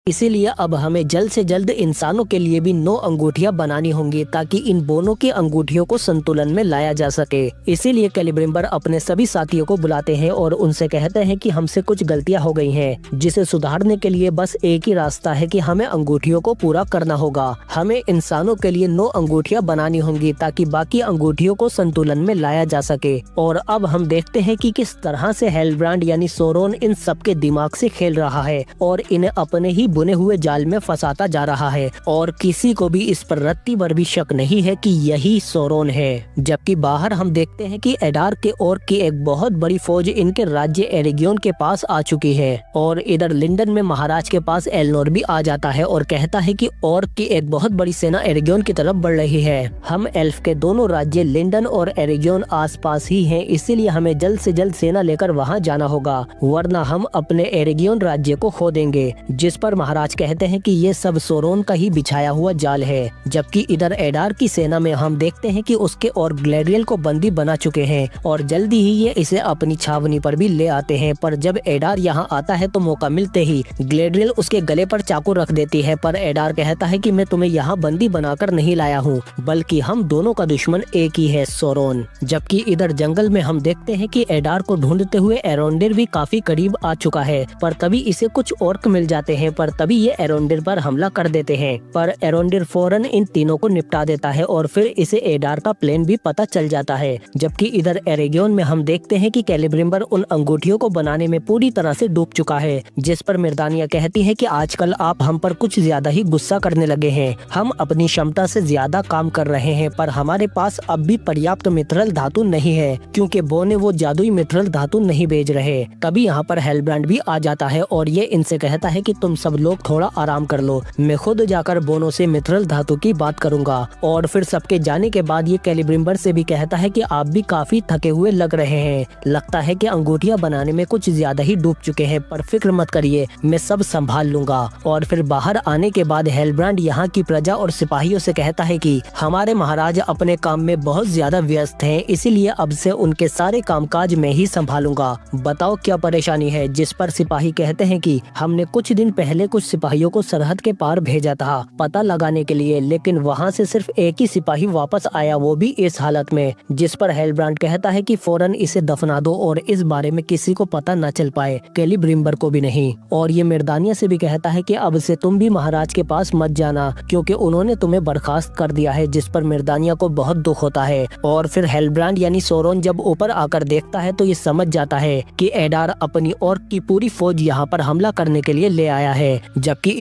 इसीलिए अब हमें जल्द से जल्द इंसानों के लिए भी 9 अंगूठियां बनानी होंगी ताकि इन दोनों की अंगूठियों को संतुलन में लाया जा सके। इसीलिए कैलिब्रिम्बर अपने सभी साथियों को बुलाते हैं और उनसे कहते हैं कि हमसे कुछ गलतियां हो गई हैं, जिसे सुधारने के लिए बस एक ही रास्ता है कि हमें अंगूठियों को पूरा करना होगा। हमें इंसानों के लिए 9 अंगूठियां बनानी होंगी ताकि बाकी अंगूठियों को संतुलन में लाया जा सके। और अब हम देखते हैं कि किस तरह से हेलब्रांड यानी सोरोन इन सबके दिमाग से खेल रहा है और इन्हें अपने ही बुने हुए जाल में फंसाता जा रहा है। और किसी को भी इस पर रत्ती भर भी शक नहीं है कि यही सोरोन है। जबकि बाहर हम देखते हैं कि एडार के ओर्क की एक बहुत बड़ी फौज इनके राज्य एरेगियन के पास आ चुकी है और इधर लिंडन में महाराज के पास एलनोर भी आ जाता है और कहता है कि ओर्क की एक बहुत बड़ी सेना एरेगियन की तरफ बढ़ रही है। हम एल्फ के दोनों राज्य लिंडन और एरेगियन आसपास ही हैं, इसीलिए हमें जल्द से जल्द सेना लेकर वहां जाना होगा, वरना हम अपने एरेगियन राज्य को खो देंगे। जिस पर महाराज कहते हैं कि ये सब सोरोन का ही बिछाया हुआ जाल है। जबकि इधर एडार की सेना में हम देखते हैं कि उसके और ग्लेडियल को बंदी बना चुके हैं और जल्दी ही ये इसे अपनी छावनी पर भी ले आते हैं। पर जब एडार यहाँ आता है तो मौका मिलते ही ग्लेडियल उसके गले पर चाकू रख देती है। पर एडार कहता है कि मैं तुम्हें यहाँ बंदी बनाकर नहीं लाया हूँ, बल्कि हम दोनों का दुश्मन एक ही है, सोरोन। जबकि इधर जंगल में हम देखते हैं कि एडार को ढूंढते हुए एरोंडेर भी काफी करीब आ चुका है। पर तभी इसे कुछ ऑर्क मिल जाते हैं, पर तभी ये एरोंडेर पर हमला कर देते हैं। पर एरोंडेर फौरन इन तीनों को निपटा देता है और फिर इसे एडार का प्लान भी पता चल जाता है। जबकि इधर एरेगियन में हम देखते हैं कि कैलिब्रिम्बर उन अंगूठियों को बनाने में पूरी तरह से डूब चुका है। जिस पर मिर्दानिया कहती है कि आजकल आप हम पर कुछ ज्यादा ही गुस्सा करने लगे हैं। हम अपनी क्षमता से ज्यादा काम कर रहे हैं, पर हमारे पास अब भी पर्याप्त मिथरल धातु नहीं है, क्योंकि बो ने वो जादुई मिथरल धातु नहीं भेज रहे। तभी यहाँ पर हेलब्रांड भी आ जाता है और ये इनसे कहता है कि तुम सब लोग थोड़ा आराम कर लो, मैं खुद जाकर बोनो से मिथरल धातु की बात करूंगा। और फिर सबके जाने के बाद ये कैलिब्रिम्बर से भी कहता है कि आप भी काफी थके हुए लग रहे हैं, लगता है कि अंगूठियां बनाने में कुछ ज्यादा ही डूब चुके हैं, पर फिक्र मत करिए, मैं सब संभाल लूंगा। और फिर बाहर आने के बाद हेलब्रांड यहाँ की प्रजा और सिपाहियों से कहता है कि हमारे महाराज अपने काम में बहुत ज्यादा व्यस्त हैं, इसीलिए अब से उनके सारे कामकाज मैं ही संभालूंगा, बताओ क्या परेशानी है। जिस पर सिपाही कहते हैं कि हमने कुछ दिन पहले कुछ सिपाहियों को सरहद के पार भेजा था पता लगाने के लिए, लेकिन वहाँ से सिर्फ एक ही सिपाही वापस आया, वो भी इस हालत में। जिस पर हेलब्रांड कहता है कि फौरन इसे दफना दो और इस बारे में किसी को पता न चल पाए, कैलिब्रिम्बर को भी नहीं। और ये मिर्दानिया से भी कहता है कि अब से तुम भी महाराज के पास मत जाना, क्योंकि उन्होंने तुम्हें बर्खास्त कर दिया है। जिस पर मिर्दानिया को बहुत दुख होता है। और फिर हेलब्रांड यानी सोरोन जब ऊपर आकर देखता है तो ये समझ जाता है कि एडार अपनी और की पूरी फौज यहाँ पर हमला करने के लिए ले आया है। जबकि